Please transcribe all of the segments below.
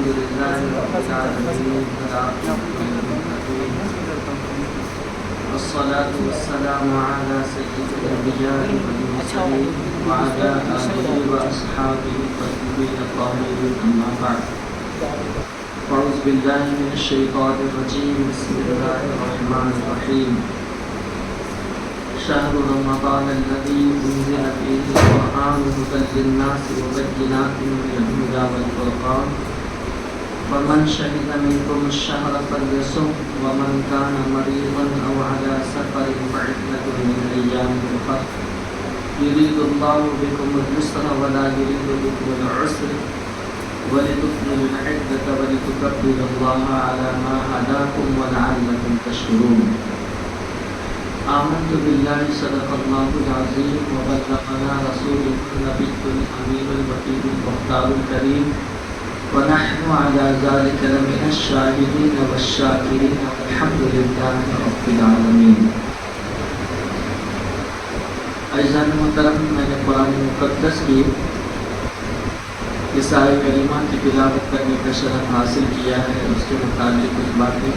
لله رب العالمين والصلاة والسلام على سيد الأنبياء والمرسلين وعلى آله وأصحابه الطيبين الطاهرين أما بعد أعوذ بالله من الشيطان الرجيم بسم الله الرحمن الرحيم شهر رمضان الذي أنزل فيه القرآن هدى للناس وبينات من الهدى والفرقان فمن شهد منكم الشهر فليصم ومن كان مريضا أو على سفر فعدة من أيام أخر يريد الله بكم اليسر ولا يريد بكم العسر ولتكملوا العدة ولتكبروا الله على ما هداكم ولعلكم تشكرون آمنت بالله صدق الله العظيم وبلغنا رسوله النبي الأمين الوكيل المختار الكريم ونحن على ذلك لمن الشاهدين والشاكرين والحمد لله رب العالمين. عزیزان محترم، میں نے قرآن مقدس کی آیہ کریمہ کی تلاوت کرنے کا شرف حاصل کیا ہے. اس کے متعلق کچھ باتیں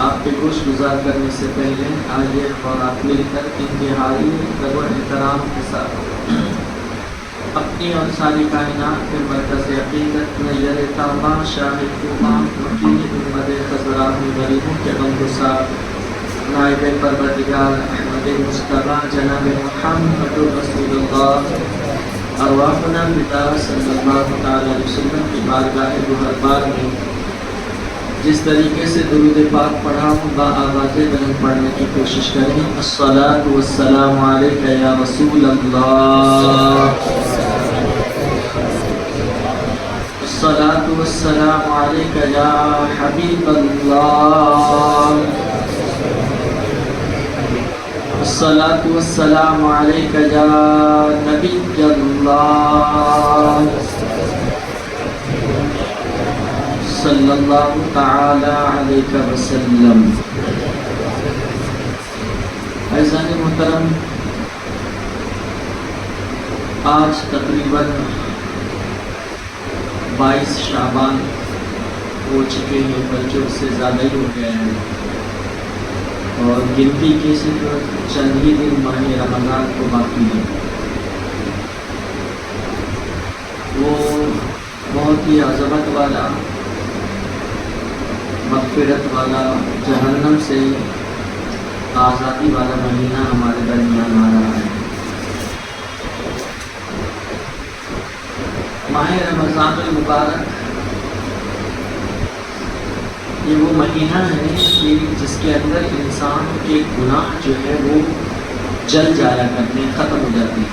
آپ کے گوش گزار کرنے سے پہلے آئیے اور آپ مل کر انتہائی ادب و احترام کے ساتھ اپنی اور ساری کائنات کے مرکز عقیدت نیر تابہ شاہد قوام وکیل امت خضراء غریبوں کے بند و صاحب نائب پروردگار احمد مصطفیٰ جناب محمد رسول اللہ ارواحنا بتا صلی اللہ تعالی علیہ وسلم کی بارگاہ گہربار میں جس طریقے سے درود پاک پڑھا ہوں با آواز بلند پڑھنے کی کوشش کریں. الصلاۃ والسلام علیک یا رسول اللہ، الصلاۃ والسلام علیک یا حبیب اللہ، الصلاۃ والسلام علیک یا نبی اللہ صلی اللہ تعالی علیہ وسلم. عزیزان محترم، آج تقریباً 22 شعبان ہو چکے ہیں، بلکہ اس سے زیادہ ہی ہو گئے ہیں، اور گنتی کے صرف چند ہی دن ماہ رمضان کو باقی ہے. وہ بہت ہی عظمت والا، مغفرت والا، جہنم سے آزادی والا مہینہ ہمارے درمیان آ رہا ہے. ماہ رمضان المبارک یہ وہ مہینہ ہے کہ جس کے اندر انسان کے گناہ جو ہے وہ جل جایا کرتے ہیں، ختم ہو جاتے ہیں.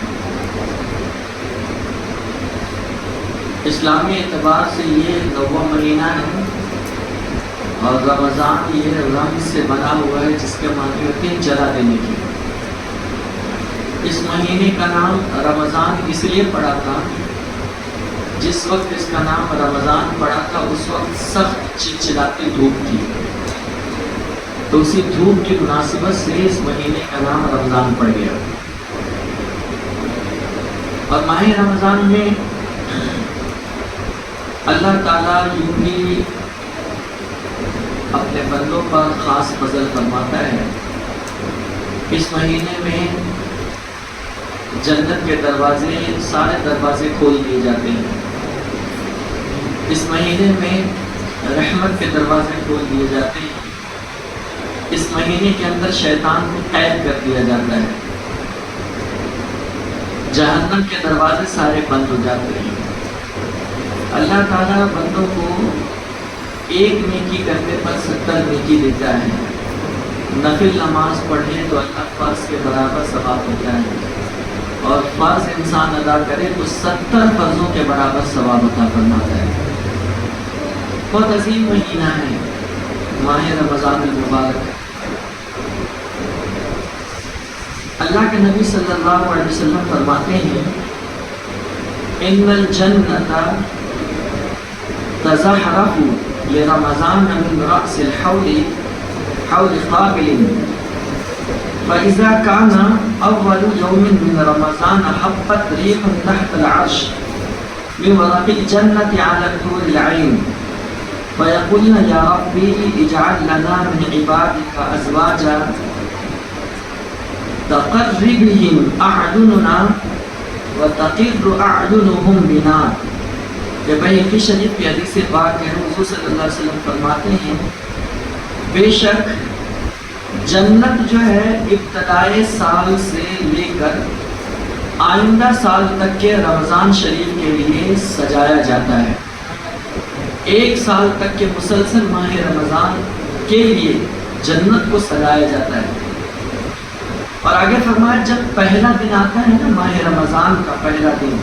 اسلامی اعتبار سے یہ 9واں مہینہ ہے، اور رمضان یہ رمز سے بنا ہوا ہے جس کے معنی ہوتے ہیں جلا دینے کی. اس مہینے کا نام رمضان اس لیے پڑا تھا، جس وقت اس کا نام رمضان پڑا تھا اس وقت سخت چلچلاتی دھوپ تھی، تو اسی دھوپ کی مناسبت سے اس مہینے کا نام رمضان پڑ گیا. اور ماہ رمضان میں اللہ تعالیٰ یوں بھی اپنے بندوں پر خاص فضل فرماتا ہے. اس مہینے میں جنت کے دروازے، سارے دروازے کھول دیے جاتے ہیں. اس مہینے میں رحمت کے دروازے کھول دیے جاتے ہیں. اس مہینے کے اندر شیطان کو قید کر دیا جاتا ہے. جہنم کے دروازے سارے بند ہو جاتے ہیں. اللہ تعالیٰ بندوں کو ایک نیکی کرنے پر 70 نیکی دیتا ہے. نفل نماز پڑھے تو اللہ فرض کے برابر ثواب ہوتا ہے، اور فرض انسان ادا کرے تو 70 فرضوں کے برابر ثواب عطا فرماتا ہے. بہت عظیم مہینہ ہے ماہ رمضان المبارک. اللہ کے نبی صلی اللہ علیہ وسلم فرماتے ہیں ان الجنۃ تزحرف لرمضان من رأس الحول حول قابل فإذا كان أول يوم من رمضان حبت ريح تحت العرش من ورق الجنة على الحور العين فيقولن يا ربي اجعل لنا من عبادك أزواجا تقر بهم أعيننا وتقر أعينهم بنا. کہ بحقی شریف کی حدیث پاک ہے، حضور صلی اللہ علیہ وسلم فرماتے ہیں بے شک جنت جو ہے ابتدائے سال سے لے کر آئندہ سال تک کے رمضان شریف کے لیے سجایا جاتا ہے. ایک سال تک کے مسلسل ماہ رمضان کے لیے جنت کو سجایا جاتا ہے. اور آگے فرمایا جب پہلا دن آتا ہے نا ماہ رمضان کا پہلا دن،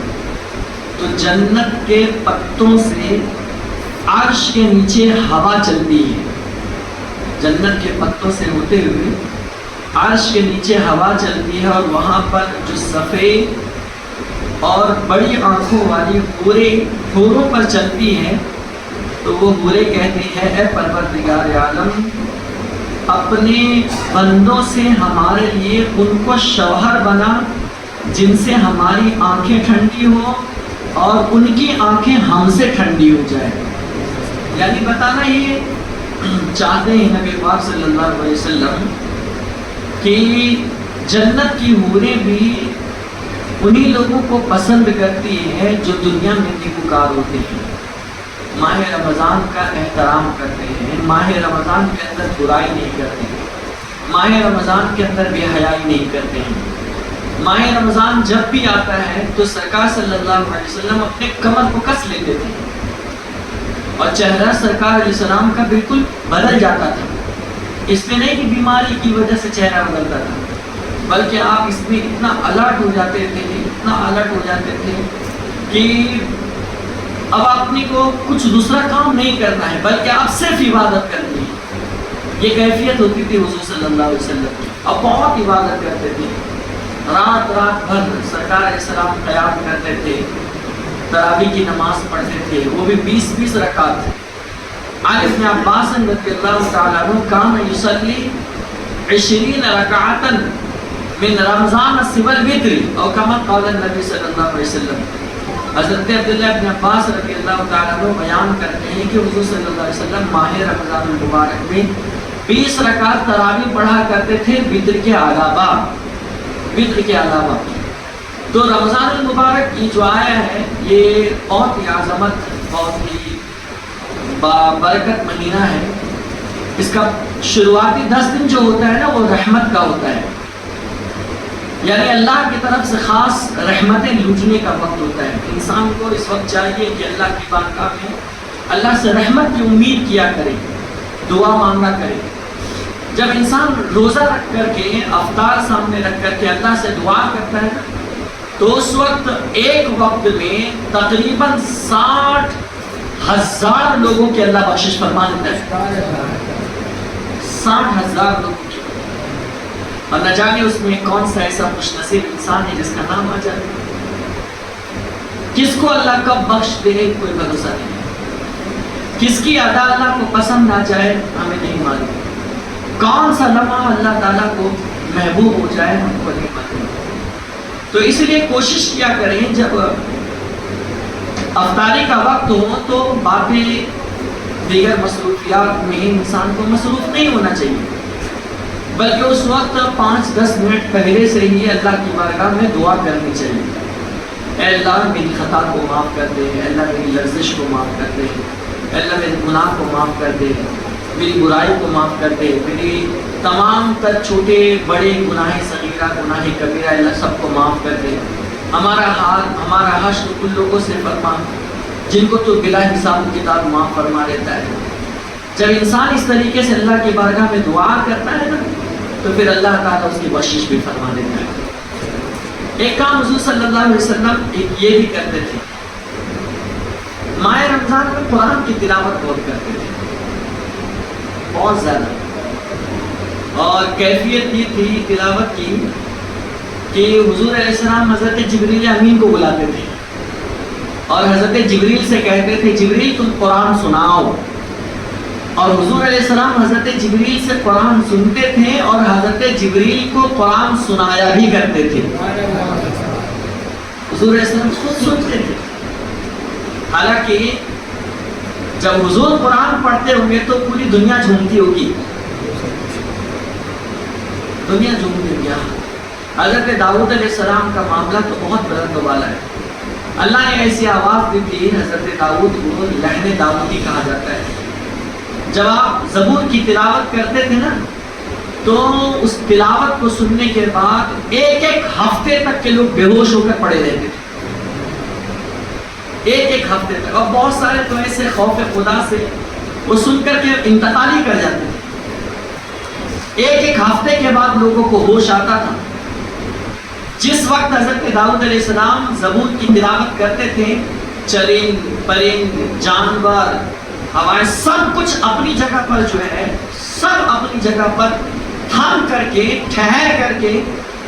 تو جنت کے پتوں سے عرش کے نیچے ہوا چلتی ہے. جنت کے پتوں سے ہوتے ہوئے عرش کے نیچے ہوا چلتی ہے، اور وہاں پر جو سفید اور بڑی آنکھوں والی حوروں پر چلتی ہیں، تو وہ حوریں کہتی ہیں اے پروردگار عالم، اپنے بندوں سے ہمارے لیے ان کو شوہر بنا جن سے ہماری آنکھیں ٹھنڈی ہو اور ان کی آنکھیں ہم سے ٹھنڈی ہو جائے. یعنی بتانا یہ چاہتے ہیں نبی پاک صلی اللہ علیہ وسلم کہ جنت کی حوریں بھی انہی لوگوں کو پسند کرتی ہیں جو دنیا میں نیکوکار ہوتے ہیں، ماہ رمضان کا احترام کرتے ہیں، ماہ رمضان کے اندر برائی نہیں کرتے ہیں، ماہ رمضان کے اندر بے حیائی نہیں کرتے ہیں. ماہ رمضان جب بھی آتا ہے تو سرکار صلی اللہ علیہ وسلم اپنے کمر کو کس لیتے تھے، اور چہرہ سرکار علیہ السلام کا بالکل بدل جاتا تھا. اس میں نہیں کہ بیماری کی وجہ سے چہرہ بدلتا تھا، بلکہ آپ اس میں اتنا الرٹ ہو جاتے تھے، اتنا الرٹ ہو جاتے تھے کہ اب اپنی کو کچھ دوسرا کام نہیں کرنا ہے بلکہ آپ صرف عبادت کرنی ہے. یہ کیفیت ہوتی تھی حضور صلی اللہ علیہ وسلم کی. اب بہت عبادت کرتے تھے، رات بھر سرکار علیہ السلام قیام کرتے تھے، تراویح کی نماز پڑھتے تھے، وہ بھی 20 رکعت. عن ابن عباس رضی اللہ تعالیٰ عنہ کان یصلی 20 رکعتا من رمضان سوى الوتر او کما قال النبی صلی اللہ علیہ وسلم. حضرت عبداللہ ابن عباس رضی اللہ تعالیٰ عنہ بیان کرتے ہیں کہ حضور صلی اللہ علیہ وسلم ماہ رمضان المبارک میں 20 رکعت تراویح پڑھا کرتے تھے وتر کے علاوہ. تو رمضان المبارک کی جو آیا ہے یہ بہت ہی عظمت، بہت ہی بابرکت مہینہ ہے. اس کا شروعاتی 10 دن جو ہوتا ہے نا وہ رحمت کا ہوتا ہے، یعنی اللہ کی طرف سے خاص رحمتیں لوٹنے کا وقت ہوتا ہے. انسان کو اس وقت چاہیے کہ اللہ کی بارگاہ میں اللہ سے رحمت کی امید کیا کرے، دعا مانگا کرے. جب انسان روزہ رکھ کر کے افطار سامنے رکھ کر کے اللہ سے دعا کرتا ہے تو اس وقت ایک وقت میں تقریباً 60,000 لوگوں کی اللہ بخشش فرما دیتا ہے. 60,000 لوگوں کی. اور نہ جانے اس میں کون سا ایسا خوش نصیب انسان ہے جس کا نام آ جائے. کس کو اللہ کب بخش دے کوئی بھروسہ نہیں، کس کی ادا اللہ کو پسند آ جائے ہمیں نہیں معلوم، کون سا لمحہ اللہ تعالیٰ کو محبوب ہو جائے ہم کو نہیں معلوم. تو اس لیے کوشش کیا کریں جب افطاری کا وقت ہو تو باقی دیگر مصروفیات میں انسان کو مصروف نہیں ہونا چاہیے، بلکہ اس وقت 5-10 منٹ پہلے سے ہی اللہ کی بارگاہ میں دعا کرنی چاہیے. اے اللہ میری خطا کو معاف کر دے، اے اللہ میری لرزش کو معاف کر دے، اے اللہ میرے گناہ کو معاف کر دے، میری برائی کو معاف کر دے، میری تمام تر چھوٹے بڑے گناہ صغیرہ گناہ کبیرہ اللہ سب کو معاف کر دے. ہمارا حال ہمارا حشر ان لوگوں سے فرما جن کو تو بلا حساب کتاب معاف فرما دیتا ہے. جب انسان اس طریقے سے اللہ کی بارگاہ میں دعا کرتا ہے نا تو پھر اللہ تعالیٰ اس کی بخشش بھی فرما دیتا ہے. ایک کام حضور صلی اللہ علیہ وسلم یہ بھی کرتے تھے، ماہ رمضان میں قرآن کی تلاوت بہت کرتے تھے، بہت زیادہ. اور کیفیت یہ تھی تلاوت کی کہ حضور علیہ السلام حضرت جبریل امین کو بلاتے تھے اور حضرت جبریل سے کہتے تھے جبریل تم قرآن سناؤ، اور حضور علیہ السلام حضرت جبریل سے قرآن سنتے تھے اور حضرت جبریل کو قرآن سنایا بھی کرتے تھے. حضور علیہ السلام خود سنتے تھے حالانکہ جب حضور قرآن پڑھتے ہوں گے تو پوری دنیا جھومتی ہوگی، دنیا جھومتی ہوگی. حضرت داؤد علیہ السلام کا معاملہ تو بہت بلند و بالا ہے. اللہ نے ایسی آواز دی تھی حضرت داؤد کو، لحن داؤدی کہا جاتا ہے. جب آپ زبور کی تلاوت کرتے تھے نا تو اس تلاوت کو سننے کے بعد ایک ایک ہفتے تک کے لوگ بے ہوش ہو کر پڑے رہتے تھے، ایک ایک ہفتے تک. اور بہت سارے تو ایسے خوف خدا سے وہ سن کر کے انتقال ہی کر جاتے تھے. ایک ایک ہفتے کے بعد لوگوں کو ہوش آتا تھا. جس وقت حضرت داؤد علیہ السلام زبور کی تلاوت کرتے تھے، چرند پرند جانور ہوائیں سب کچھ اپنی جگہ پر جو ہے، سب اپنی جگہ پر تھم کر کے ٹھہر کر کے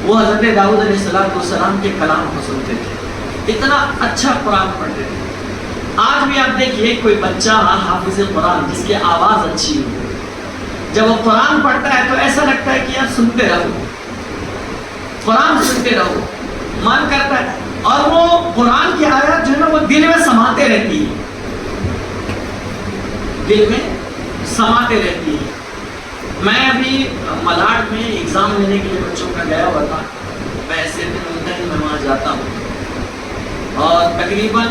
وہ حضرت داؤد علیہ السلام کے کلام کو سنتے تھے. اتنا اچھا قرآن پڑھتے تھے. آج بھی آپ دیکھیے کوئی بچہ حافظ قرآن جس کی آواز اچھی ہو، جب وہ قرآن پڑھتا ہے تو ایسا لگتا ہے کہ یار سنتے رہو، قرآن سنتے رہو، من کرتا ہے. اور وہ قرآن کی آیات جو ہے نا وہ دل میں سماتے رہتی ہے، دل میں سماتے رہتی ہے. میں ابھی ملاڈ میں ایگزام لینے کے لیے بچوں کا گیا ہوا تھا. میں ایسے دن ہوتا ہے میں وہاں جاتا ہوں اور تقریباً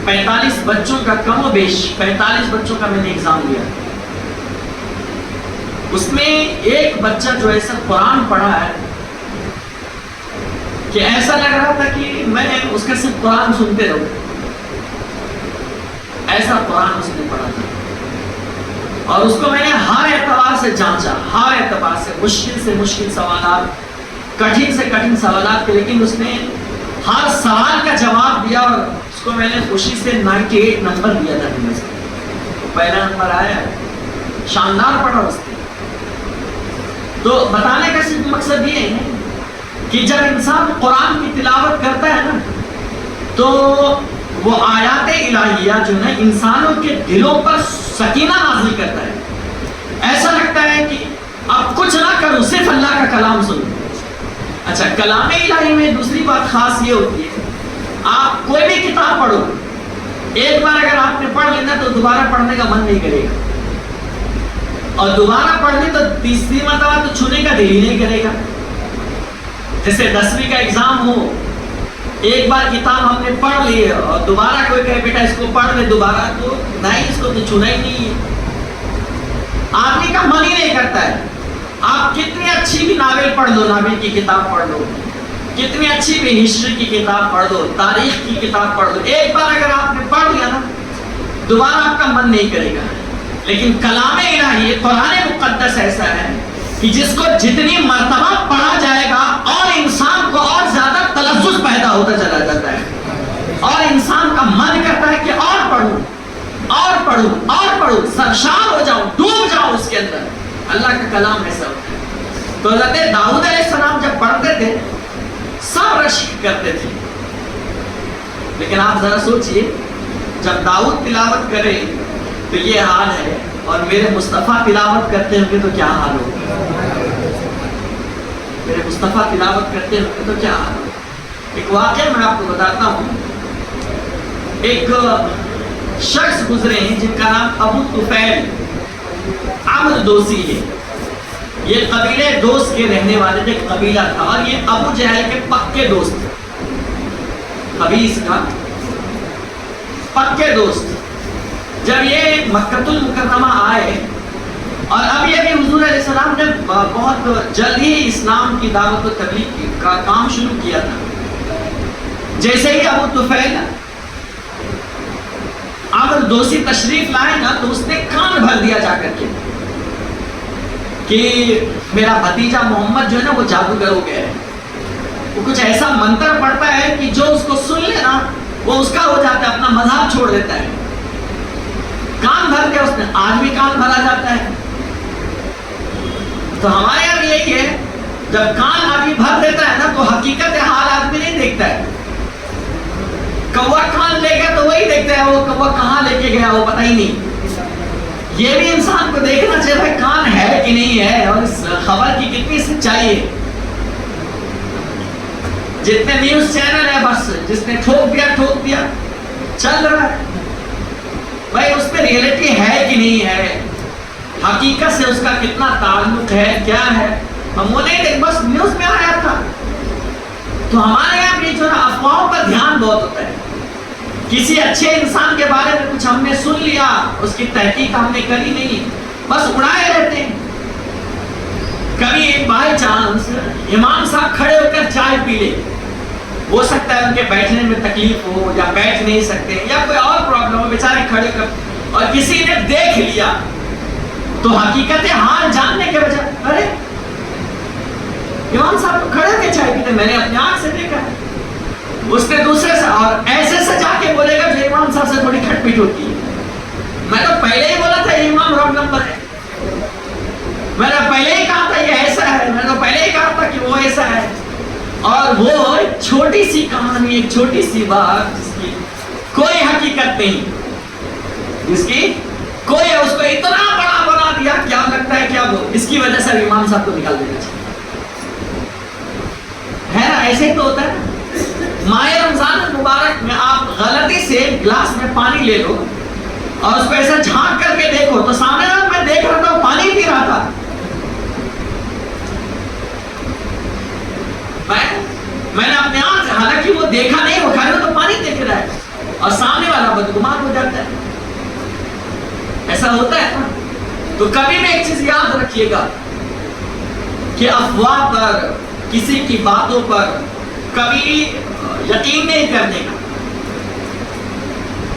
45 بچوں کا، کم و بیش 45 بچوں کا میں نے ایگزام لیا. اس میں ایک بچہ جو ایسا قرآن پڑھا ہے کہ ایسا لگ رہا تھا کہ میں اس کا صرف قرآن سنتے رہوں. ایسا قرآن اس نے پڑھا تھا اور اس کو میں نے ہر اعتبار سے جانچا، ہر اعتبار سے مشکل سوالات، کٹھن سے کٹھن سوالات کے، لیکن اس نے ہر سوال کا جواب دیا اور اس کو میں نے خوشی سے 98 نمبر دیا تھا. میں سے پہلا نمبر آیا، شاندار پڑھا اس نے. تو بتانے کا صرف مقصد یہ ہے کہ جب انسان قرآن کی تلاوت کرتا ہے نا تو وہ آیات الہیہ جو ہے انسانوں کے دلوں پر سکینہ نازل کرتا ہے. ایسا لگتا ہے کہ اب کچھ نہ کروں، صرف اللہ کا کلام سنوں. اچھا، کلام الہی میں دوسری بات خاص یہ ہوتی ہے، آپ کوئی بھی کتاب پڑھو، ایک بار اگر آپ نے پڑھ لینا تو دوبارہ پڑھنے کا من نہیں کرے گا، اور دوبارہ پڑھنے تو تیسری مرتبہ تو چھونے کا دل ہی نہیں کرے گا. جیسے 10ویں کا ایگزام ہو، ایک بار کتاب ہم نے پڑھ لی ہے اور دوبارہ کوئی کہے بیٹا اس کو پڑھ لے دوبارہ، تو نہیں، اس کو تو چھونا ہی نہیں ہے. آدمی کا من ہی نہیں کرتا ہے. آپ کتنی اچھی بھی ناول پڑھ لو، ناول کی کتاب پڑھ لو، کتنی اچھی بھی ہسٹری کی کتاب پڑھ لو، تاریخ کی کتاب پڑھ لو، ایک بار اگر آپ نے پڑھ لیا نا دوبارہ آپ کا من نہیں کرے گا. لیکن کلام الہی قرآن مقدس ایسا ہے کہ جس کو جتنی مرتبہ پڑھا جائے گا اور انسان کو اور زیادہ تلذذ پیدا ہوتا چلا جاتا ہے اور انسان کا من کرتا ہے کہ اور پڑھوں اور پڑھوں اور پڑھوں، سرشار ہو جاؤں، ڈوب جاؤں اس کے اندر. اللہ کا کلام ایسا ہوتا ہے. تو حضرت داؤد علیہ السلام جب پڑھتے تھے سب رشک کرتے تھے. لیکن آپ ذرا سوچئے جب داؤد تلاوت کرے تو یہ حال ہے اور میرے مصطفیٰ تلاوت کرتے ہوں گے تو کیا حال ہوگا؟ میرے مصطفیٰ تلاوت کرتے ہوں گے تو کیا حال ہوگا؟ ایک واقعہ میں آپ کو بتاتا ہوں. ایک شخص گزرے ہیں جن کا نام ابو طفیل عمرو دوسی ہے. یہ قبیلے دوست کے رہنے والے تھے، قبیلہ تھا، اور یہ ابو جہل کے پکے دوست تھے، قبیس کا پکے دوست. جب یہ مکہ المکرمہ آئے اور اب یہ بھی حضور علیہ السلام نے بہت جلد ہی اسلام کی دعوت و تبلیغ کا کام شروع کیا تھا. جیسے ہی ابو طفیل عمرو دوسی تشریف لائے نا تو اس نے کان بھر دیا جا کر کے کہ میرا بھتیجا محمد جو ہے نا وہ جادوگر ہو گیا ہے. وہ کچھ ایسا منتر پڑھتا ہے کہ جو اس کو سن لے نا وہ اس کا ہو جاتا ہے، اپنا مذہب چھوڑ دیتا ہے. کان بھر کے اس نے، آج بھی کان بھرا جاتا ہے. تو ہمارے یہاں بھی یہی ہے، جب کان آدمی بھر دیتا ہے نا تو حقیقت حال آدمی نہیں دیکھتا ہے. کوا کان لے گیا تو وہی دیکھتا ہے وہ کوا کہاں لے کے گیا وہ پتہ ہی نہیں. یہ بھی انسان کو دیکھنا چاہیے بھائی کان ہے کہ نہیں ہے اور اس خبر کی کتنی سچائی ہے. جتنے نیوز چینل ہے بس جس نے ٹھوک دیا چل رہا ہے. بھائی اس میں ریئلٹی ہے کہ نہیں ہے, حقیقت سے اس کا کتنا تعلق ہے, کیا ہے, ہم وہ نہیں دیکھ, بس نیوز میں آیا تھا. تو ہمارے یہاں بھی جو ہے افواہوں پر دھیان بہت ہوتا ہے. کسی اچھے انسان کے بارے میں کچھ ہم نے سن لیا, اس کی تحقیق ہم نے کری نہیں, بس اڑائے رہتے ہیں. کبھی بائی چانس امام صاحب کھڑے ہو کر چائے پی لے, ہو سکتا ہے ان کے بیٹھنے میں تکلیف ہو یا بیٹھ نہیں سکتے یا کوئی اور پرابلم ہو, بیچارے کھڑے کر, اور کسی نے دیکھ لیا تو حقیقت حال جاننے کے بجائے ارے امام صاحب تو کھڑے کے چائے پیتے, میں نے اپنی آنکھ سے دیکھا. اس نے دوسرے سے اور ایسے سجا کے بولے گا جو امام صاحب سے تھوڑی کھٹ پیٹ ہوتی ہے. میں تو پہلے ہی بولا تھا یہ امام رانگ نمبر ہے, میں نے پہلے ہی کہا تھا یہ ایسا ہے, میں نے پہلے ہی کہا تھا کہ وہ ایسا ہے. اور وہ ایک چھوٹی سی کہانی, ایک چھوٹی سی بات جس کی کوئی حقیقت نہیں, جس کی کوئی, اس کو اتنا بڑا بنا دیا, کیا لگتا ہے کیا وہ اس کی وجہ سے امام صاحب کو نکال دینا چاہیے, ہے نا. ایسے ہی تو ہوتا ہے. ماہ رمضان المبارک میں آپ غلطی سے گلاس میں پانی لے لو اور اس کو ایسا جھانک کر کے دیکھو تو سامنے میں دیکھ رہا تھا پانی پی رہا تھا. میں نے اپنے آنکھ سے, حالانکہ وہ دیکھا نہیں, وہ کھا رہا تو پانی دیکھ رہا ہے اور سامنے والا بدگمان ہو جاتا ہے. ایسا ہوتا ہے نا. تو کبھی بھی ایک چیز یاد رکھیے گا کہ افواہ پر, کسی کی باتوں پر کبھی یقین نہیں کرنے کا.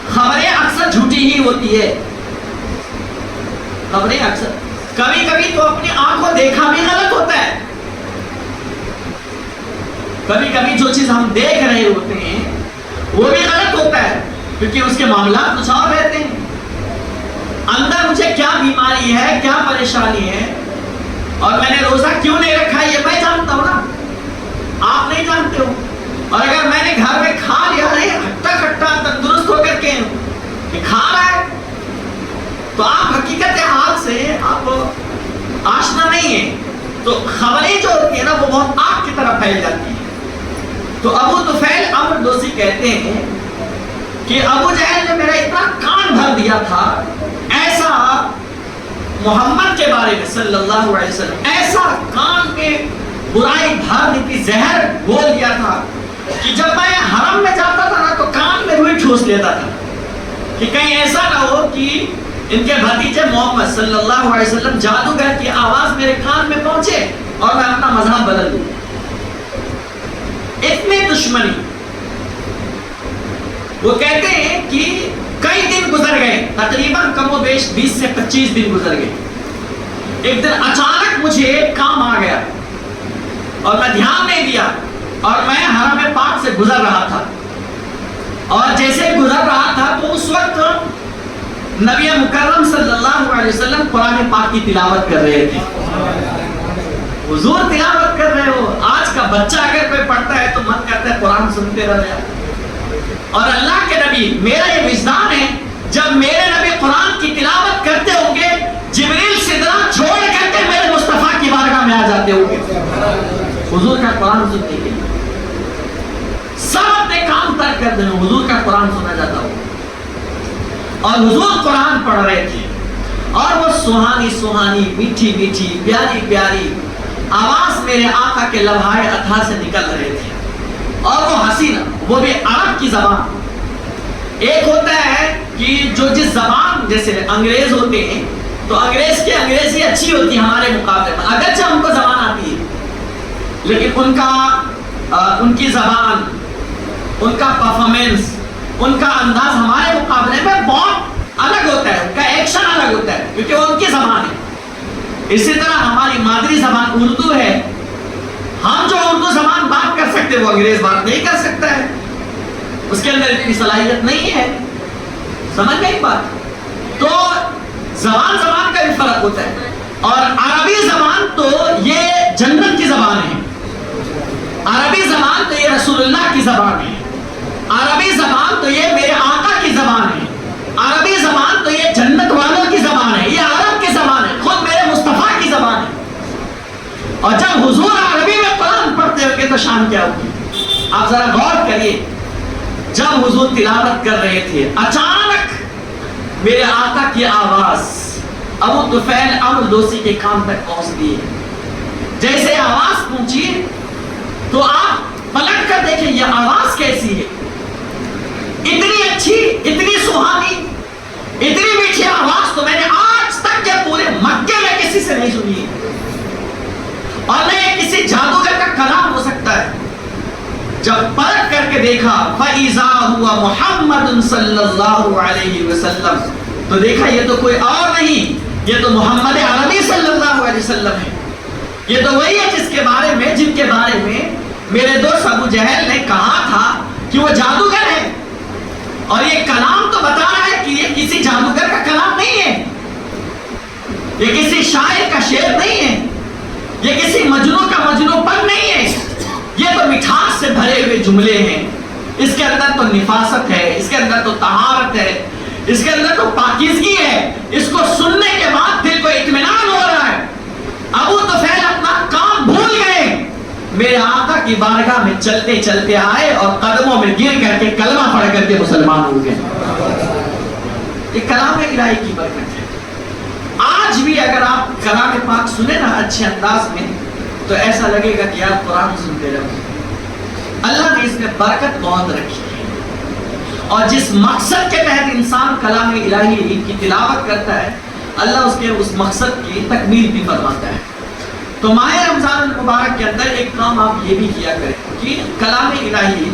خبریں اکثر جھوٹی ہی ہوتی ہے, خبریں اکثر, کبھی کبھی تو اپنی آنکھوں دیکھا بھی غلط ہوتا ہے. کبھی کبھی جو چیز ہم دیکھ رہے ہوتے ہیں وہ بھی غلط ہوتا ہے, کیونکہ اس کے معاملات کچھ اور رہتے ہیں. اندر مجھے کیا بیماری ہے, کیا پریشانی ہے, اور میں نے روزہ کیوں نہیں رکھا یہ میں جانتا ہوں نا, آپ نہیں جانتے ہو. اور اگر میں نے گھر میں کھا لیا, ہٹا کھٹا تندرست ہو کر کے کھا رہا ہے, تو آپ حقیقت حال سے آپ آشنا نہیں ہیں. تو خبریں جو ہوتی ہیں نا وہ بہت آگ کی طرح پھیل جاتی ہیں. تو ابو طفیل عمرو دوسی کہتے ہیں کہ ابو جہل نے میرا اتنا کان بھر دیا تھا, ایسا محمد کے بارے میں صلی اللہ علیہ وسلم ایسا کان میں برائی بھر دی تھی, زہر بول دیا تھا کہ جب میں حرم میں جاتا تھا نا تو کان میں روئی ٹھوس لیتا تھا کہ کہیں ایسا نہ ہو کہ ان کے بھتیجے محمد صلی اللہ علیہ وسلم جادوگر کی آواز میرے کان میں پہنچے اور میں اپنا مذہب بدل دوں. اتنی دشمنی. وہ کہتے ہیں کہ کئی دن گزر گئے, تقریباً کم و بیش 20 سے 25 دن گزر گئے. ایک دن اچانک مجھے ایک کام آ گیا اور میں دھیان نہیں دیا, اور میں حرم پاک سے گزر رہا تھا, اور جیسے گزر رہا تھا تو اس وقت نبی مکرم صلی اللہ علیہ وسلم قرآن پاک کی تلاوت کر رہے تھے. حضور تلاوت کر رہے ہو, آج کا بچہ اگر کوئی پڑھتا ہے تو من کرتا ہے قرآن سنتے رہ جائے. اور اللہ کے نبی, میرا یہ وجدان ہے, جب میرے نبی قرآن کی تلاوت کرتے ہوں گے جبریل سدرہ چھوڑ کر کے میرے مصطفیٰ کی بارگاہ میں آ جاتے ہوں گے حضور کا قرآن سننے کے لیے. سب اپنے کام ترک کر دیں, حضور کا قرآن سنا جاتا ہو. اور حضور قرآن پڑھ رہے تھے اور وہ سہانی سہانی, میٹھی میٹھی, پیاری پیاری آواز میرے آقا کے لبھائے اتھا سے نکل رہے تھے. اور وہ حسینہ, وہ بھی عرب کی زبان. ایک ہوتا ہے کہ جو جس زبان, جیسے انگریز ہوتے ہیں تو انگریز کی انگریزی اچھی ہوتی ہے ہمارے مقابلے میں, اگرچہ ہم کو زبان آتی ہے لیکن ان کی زبان, ان کا پرفارمنس, ان کا انداز ہمارے مقابلے میں بہت الگ ہوتا ہے, ان کا ایکشن الگ ہوتا ہے کیونکہ وہ ان کی زبان ہے. اسی طرح ہماری مادری زبان اردو ہے, ہم جو اردو زبان بات کر سکتے وہ انگریز بات نہیں کر سکتا ہے, اس کے اندر اتنی صلاحیت نہیں ہے. سمجھ گئی بات؟ تو زبان کا بھی فرق ہوتا ہے. اور عربی زبان تو یہ جنت کی زبان ہے, عربی زبان تو یہ رسول اللہ کی زبان ہے, عربی زبان تو یہ میرے آقا کی زبان ہے, عربی زبان تو یہ جنت والوں کی زبان ہے, یہ عرب کی زبان ہے, خود میرے مصطفیٰ کی زبان ہے. اور جب حضور عربی میں قرآن پڑھتے ہوگے تو شان کیا ہوگی؟ آپ ذرا غور کریے. جب حضور تلاوت کر رہے تھے اچانک میرے آقا کی آواز ابو طفیل امر دوسی کے کان تک پہنچتی ہے. جیسے آواز پہنچی تو آپ پلٹ کر دیکھیں یہ آواز کیسی ہے. اتنی اچھی، اتنی سہانی، اتنی میٹھی آواز تو میں نے آج تک کے پورے مکے میں کسی سے نہیں سنی ہے، اور نہ یہ کسی جادوگر کا کلام ہو سکتا ہے. جب پلٹ کر کے دیکھا فَإِذَا هُوَ مُحَمَّدٌ صلی اللہ علیہ وسلم، تو دیکھا یہ تو کوئی اور نہیں، یہ تو محمد عربی صلی اللہ علیہ وسلم ہے. یہ تو وہی ہے جن کے بارے میں میرے دوست ابو جہل نے کہا تھا کہ وہ جادوگر ہے. اور یہ کلام تو بتا رہا ہے کہ یہ کسی جادوگر کا کلام نہیں ہے، یہ کسی شاعر کا شعر نہیں ہے، یہ کسی مجنون کا مجنون پن نہیں ہے. یہ تو مٹھاس سے بھرے ہوئے جملے ہیں، اس کے اندر تو نفاست ہے، اس کے اندر تو طہارت ہے، اس کے اندر تو پاکیزگی ہے. اس کو سننے کے بعد دل کو اطمینان ہو رہا ہے. ابو طفیل اپنا کام بھول گئے، میرے آقا کی بارگاہ میں چلتے چلتے آئے اور قدموں میں گر کر کے کلمہ پڑھ کر کے مسلمان ہو گئے. یہ کلام الہی کی برکت ہے. آج بھی اگر آپ کلام پاک سنیں نا اچھے انداز میں تو ایسا لگے گا کہ آپ قرآن سنتے رہو. اللہ نے اس میں برکت بہت رکھی ہے، اور جس مقصد کے تحت انسان کلام الہی کی تلاوت کرتا ہے اللہ اس کے اس مقصد کی تکمیل بھی فرماتا ہے. تو ماہ رمضان المبارک کے اندر ایک کام آپ یہ بھی کیا کریں کہ کلام الہی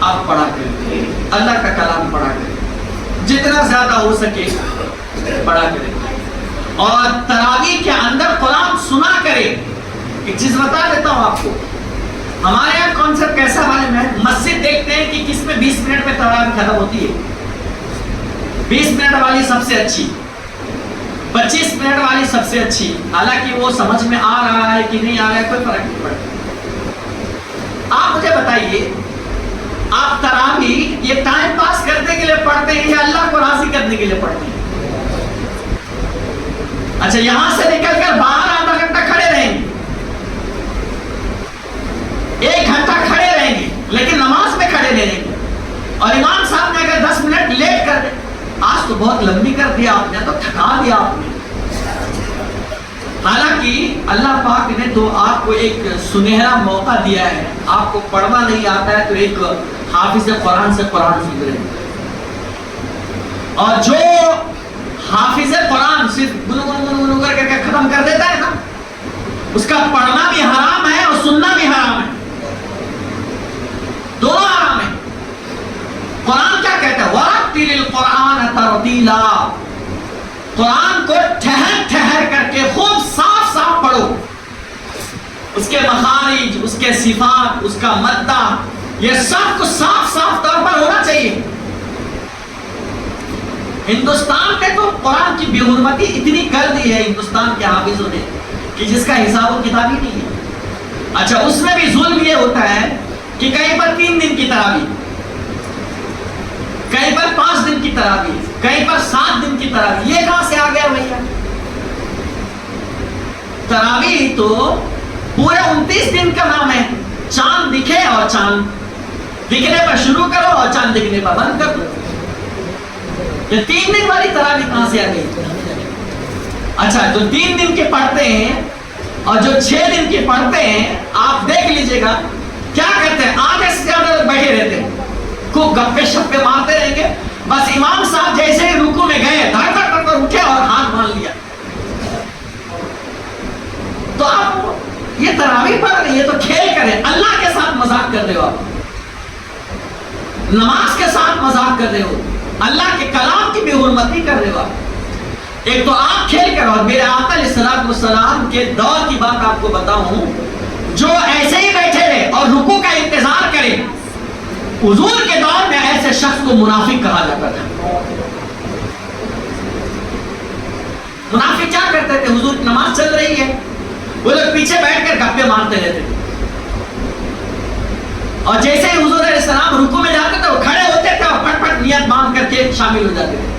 آپ پڑھا کریں، اللہ کا کلام پڑھا کریں، جتنا زیادہ ہو سکے پڑھا کریں. اور تراویح کے اندر قرآن سنا کریں. ایک چیز بتا دیتا ہوں آپ کو، ہمارے یہاں کانسیپٹ کیسا معلوم ہے؟ مسجد دیکھتے ہیں کہ کس میں 20 منٹ میں تراویح ختم ہوتی ہے. 20 منٹ والی سب سے اچھی، 25 منٹ والی سب سے اچھی. حالانکہ وہ سمجھ میں آ رہا ہے کہ نہیں آ رہا ہے کوئی فرق نہیں پڑتا. آپ مجھے بتائیے، آپ تراویح یہ ٹائم پاس کرنے کے لیے پڑھتے ہیں یا اللہ کو راضی کرنے کے لیے پڑھتے ہیں؟ اچھا، یہاں سے نکل کر باہر آدھا گھنٹہ کھڑے رہیں گے، 1 گھنٹہ کھڑے رہیں گے، لیکن نماز میں کھڑے نہیں رہیں گے. اور امام صاحب نے اگر 10 منٹ لیٹ کر دے، آج تو بہت لمبی کر دیا آپ نے، تو تھکا دیا آپ نے. حالانکہ اللہ پاک نے تو آپ کو ایک سنہرا موقع دیا ہے. آپ کو پڑھنا نہیں آتا ہے تو ایک حافظ قرآن سے قرآن سن رہے ہیں. اور جو حافظ قرآن صرف گنگن کر کے ختم کر دیتا ہے نا، اس کا پڑھنا بھی حرام ہے اور سننا بھی حرام ہے، دونوں حرام ہے. قرآن کیا کہتا ہے؟ وَرَتِّلِ الْقُرْآنَ تَرْتِيلًا. قرآن کو ٹھہر ٹھہر کر کے خوب صاف صاف پڑھو. اس کے مخارج، اس کے صفات، اس کا مدہ، یہ سب کچھ صاف صاف طور پر ہونا چاہیے. ہندوستان میں تو قرآن کی بے حرمتی اتنی کر دی ہے ہندوستان کے حافظوں نے کہ جس کا حساب و کتاب ہی نہیں ہے. اچھا، اس میں بھی ظلم یہ ہوتا ہے کہ کہیں پر 3 دن کی تراویح، کہیں پر 5 دن کی تراویح، کہیں پر 7 دن کی تراویح. یہ کہاں سے آ گیا بھیا؟ تراویح تو پورے 29 دن کا نام ہے. چاند دکھے اور چاند دکھنے پر شروع کرو اور چاند دکھنے پر بند کر دو. یہ 3 دن والی تراویح کہاں سے آ گئی؟ اچھا، جو 3 دن کے پڑھتے ہیں اور جو 6 دن کے پڑھتے ہیں، آپ دیکھ لیجئے گا کیا کرتے ہیں. آگے سے زیادہ بیٹھے رہتے ہیں، خوب گپے شپے مارتے رہیں گے. بس امام صاحب جیسے ہی رکوع میں گئے دھڑ دھڑ کر کر اٹھے اور ہاتھ باندھ لیا. تو آپ یہ تراویح پڑھ رہے ہیں، یہ تو کھیل کریں، اللہ کے ساتھ مذاق کر رہے ہو، آپ نماز کے ساتھ مذاق کر رہے ہو، اللہ کے کلام کی بے حرمتی کر رہے ہو. آپ ایک تو آپ کھیل کر، اور میرے آقا علیہ الصلوۃ والسلام کے دور کی بات آپ کو بتاؤں، جو ایسے ہی بیٹھے رہے اور رکوع کا انتظار کرے، حضور کے دور میں ایسے شخص کو منافق کہا جاتا تھا. منافق کیا کرتے تھے؟ حضور کی نماز چل رہی ہے، وہ لوگ پیچھے بیٹھ کر گپے مارتے رہتے تھے، اور جیسے ہی حضور علیہ السلام رکوع میں جاتے تھے وہ کھڑے ہوتے تھے اور پٹ پٹ نیت باندھ کر کے شامل ہو جاتے تھے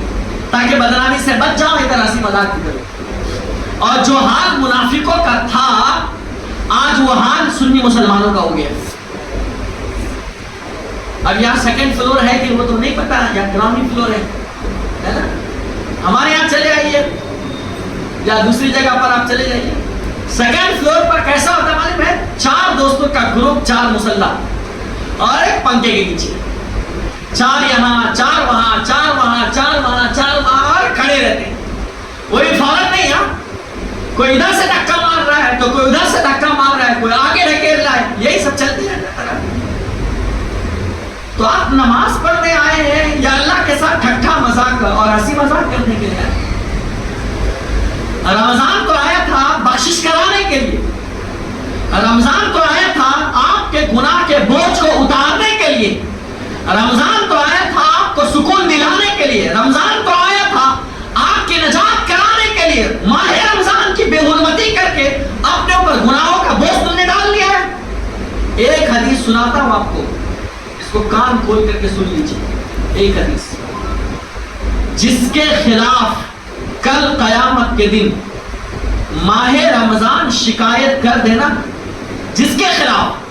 تاکہ بدنامی سے بچ جاؤ، ادھر ہنسی مذاق کی کرو. اور جو حال منافقوں کا تھا آج وہ حال سنی مسلمانوں کا ہو گیا. اب یہاں سیکنڈ فلور ہے کہ وہ تو نہیں پتا، یا گراؤنڈ فلور ہے نا. ہمارے یہاں چلے آئیے یا دوسری جگہ پر آپ چلے جائیے، سیکنڈ فلور پر کیسا ہوتا ہے معلوم ہے؟ 4 دوستوں کا گروپ، 4 مسلح اور ایک پنکھے کے نیچے، 4 یہاں 4 وہاں 4 وہاں 4 وہاں 4 وہاں اور کھڑے رہتے ہیں. کوئی فوراً نہیں ہے، کوئی ادھر سے دھکا مار رہا ہے تو کوئی ادھر سے دھکا مار رہا ہے، کوئی آگے ڈھکیل رہا ہے، یہی سب چلتی رہتا ہے. تو آپ نماز پڑھنے آئے ہیں یا اللہ کے ساتھ ٹھٹھا مذاق اور ہنسی مذاق کرنے کے لیے آئے؟ رمضان تو آیا تھا بخشش کرانے کے لیے، رمضان تو آیا تھا آپ کے گناہ کے بوجھ کو اتارنے کے لیے، رمضان تو آیا تھا آپ کو سکون دلانے کے لیے، رمضان تو آیا تھا آپ کی نجات کرانے کے لیے. ماہ رمضان کی بے حرمتی کر کے اپنے اوپر گناہوں کا بوجھ تم نے ڈال لیا ہے. ایک حدیث سناتا ہوں آپ کو، اس کو کان کھول کر کے سن لیجیے. ایک حدیث جس کے خلاف کل قیامت کے دن ماہ رمضان شکایت کر دینا، جس کے خلاف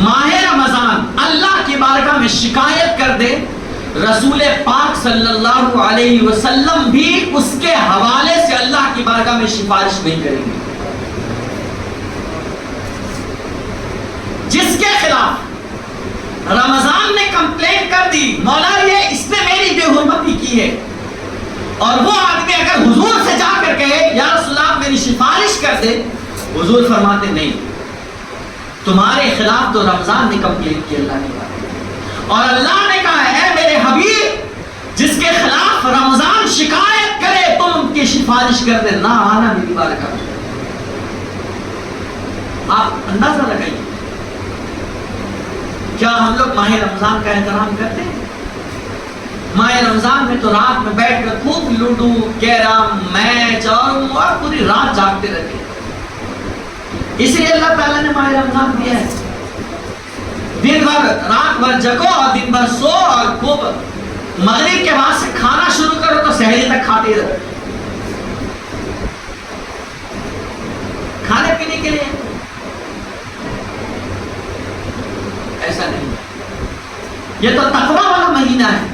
ماہ رمضان اللہ کی بارگاہ میں شکایت کر دے، رسول پاک صلی اللہ علیہ وسلم بھی اس کے حوالے سے اللہ کی بارگاہ میں سفارش نہیں کریں گے. جس کے خلاف رمضان نے کمپلین کر دی، مولا یہ اس نے میری بے حرمتی کی ہے، اور وہ آدمی اگر حضور سے جا کر کہے یا رسول اللہ میری سفارش کر دے، حضور فرماتے نہیں، تمہارے خلاف تو رمضان نے کمپلین کی اللہ نے کہا، اور اللہ نے کہا اے میرے حبیب جس کے خلاف رمضان شکایت کرے تم ان کی سفارش کر دے، نہ آنا میری بارگاہ میں. آپ اندازہ لگائیے کیا ہم لوگ ماہ رمضان کا احترام کرتے ہیں؟ ماہ رمضان میں تو رات میں بیٹھ کر خوب لوڈو کیرم میچ اور پوری رات جاگتے رہتے ہیں. اس لیے اللہ تعالیٰ نے ماہ رمضان دیا ہے. دن بھر رات بھر جگو اور دن بھر سو، اور خوب مغرب کے بعد سے کھانا شروع کرو تو سحری تک کھاتے رہو. کھانے پینے کے لیے ایسا نہیں، یہ تو تقویٰ والا مہینہ ہے.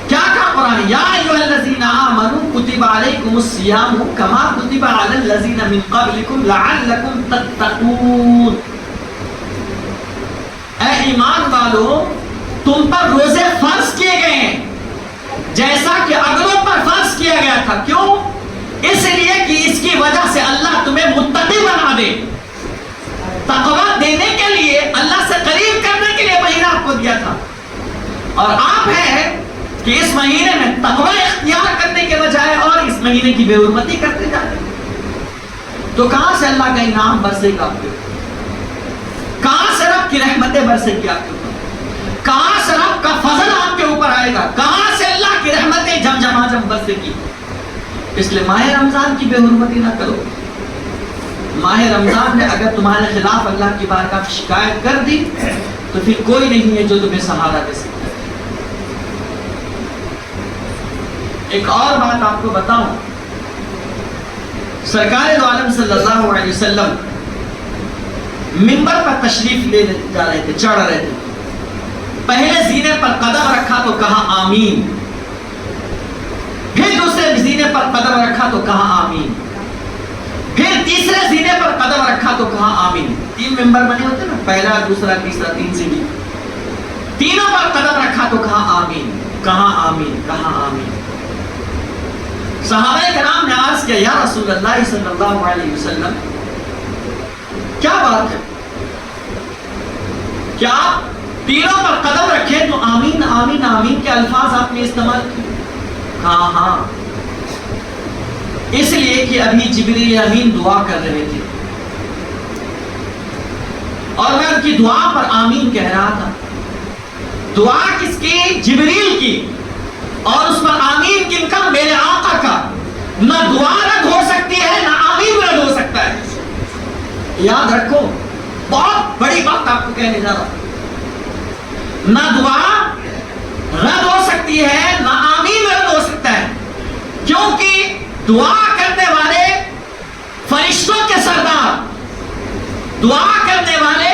کیا کہا قرآن؟ یا ایھا الذین آمنوا کتب علیکم الصیام کما کتب علی الذین من قبلکم لعلکم تتقون. اے ایمان والو تم پر روزے فرض کیے گئے ہیں جیسا کہ اگلوں پر فرض کیا گیا تھا. کیوں؟ اس لیے کہ اس کی وجہ سے اللہ تمہیں متقی بنا دے. تقویٰ دینے کے لیے، اللہ سے قریب کرنے کے لیے مہینہ آپ کو دیا تھا، اور آپ ہیں کہ اس مہینے میں تقویٰ اختیار کرنے کے بجائے اور اس مہینے کی بے حرمتی کرتے جاتے ہیں. تو کہاں سے اللہ کا انعام برسے گا آپ کے اوپر؟ کہاں سے رب کی رحمتیں برسے گی آپ کے اوپر؟ کہاں سے رب کا فضل آپ کے اوپر آئے گا؟ کہاں سے اللہ کی رحمتیں جم برسے گی؟ اس لیے ماہ رمضان کی بے حرمتی نہ کرو. ماہ رمضان نے اگر تمہارے خلاف اللہ کی بارگاہ میں شکایت کر دی تو پھر کوئی نہیں ہے جو تمہیں سہارا دے سکتا ہے. ایک اور بات آپ کو بتاؤں، سرکار دو عالم صلی اللہ علیہ وسلم منبر پر تشریف لے جا رہے تھے، چڑھ رہے تھے. پہلے زینے پر قدم رکھا تو کہا آمین، پھر دوسرے زینے پر قدم رکھا تو کہا آمین، پھر تیسرے زینے پر قدم رکھا تو کہا آمین. 3 ممبر بنے ہوتے نا، پہلا دوسرا تیسرا، 3 سیڑھی. تینوں پر قدم رکھا تو کہا آمین، کہا آمین، کہا آمین. صحابہ کرام نے عرض کیا یا رسول اللہ صلی اللہ علیہ وسلم کیا بات ہے، کیا آپ تینوں پر قدم رکھے تو آمین آمین آمین کے الفاظ آپ نے استعمال کیے؟ کہا ہاں، اس لیے کہ ابھی جبریل امین دعا کر رہے تھے اور میں ان کی دعا پر آمین کہہ رہا تھا. دعا کس کی؟ جبریل کی. اور اس پر آمین کن کا؟ میرے آقا کا. نہ دعا رد ہو سکتی ہے نہ آمین رد ہو سکتا ہے. یاد رکھو، بہت بڑی بات آپ کو کہنے جا رہا ہوں. نہ دعا رد ہو سکتی ہے نہ آمین رد ہو سکتا ہے، کیونکہ دعا کرنے والے فرشتوں کے سردار، دعا کرنے والے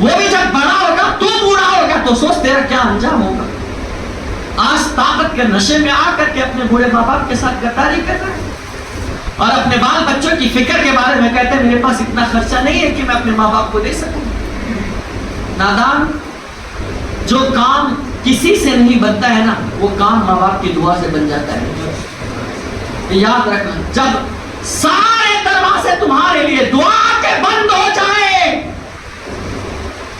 وہ بھی جب بڑا ہوگا تو بوڑھا ہوگا تو سوچ تیرا کیا انجام ہوگا. آج طاقت کے نشے میں آ کر کے اپنے بوڑھے ماں باپ کے ساتھ غداری کر رہا ہے اور اپنے بال بچوں کی فکر کے بارے میں کہتے ہیں میرے پاس اتنا خرچہ نہیں ہے کہ میں اپنے ماں باپ کو دے سکوں. نادان. جو کام کسی سے نہیں بنتا ہے نا وہ کام ماں باپ کی دعا سے بن جاتا ہے. یاد رکھنا, جب سارے دروازے تمہارے لیے دعا کے بند ہو جائے,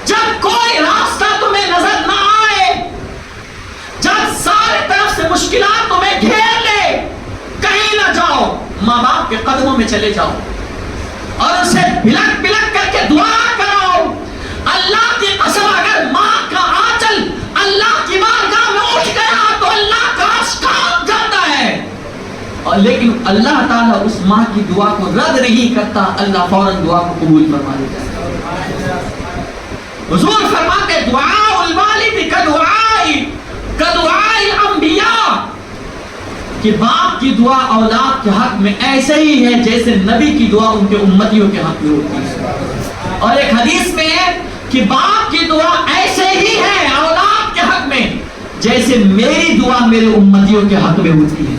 جب کوئی راستہ تمہیں نظر نہ آئے, جب سارے طرف سے مشکلات تمہیں گھیر لے, کہیں نہ جاؤ, ماں باپ کے قدموں میں چلے جاؤ اور اسے بلک بلک کر کے دعا کرو. اللہ کی قسم اگر ماں کا آنچل اللہ کی بارگاہ میں اٹھ گیا تو اللہ کا عرش کانپ جاتا ہے. اور لیکن اللہ تعالیٰ اس ماں کی دعا کو رد نہیں کرتا, اللہ فوراً دعا کو قبول فرما لیتا ہے. حضور فرماتے دعاء الوالد کدعاء الانبیاء, کہ باپ کی دعا اولاد کے حق میں ایسے ہی ہے جیسے نبی کی دعا ان کے امتیوں کے حق میں ہوتی ہے. اور ایک حدیث میں ہے کہ باپ کی دعا ایسے ہی ہے اولاد کے حق میں جیسے میری دعا میرے امتیوں کے حق میں ہوتی ہے.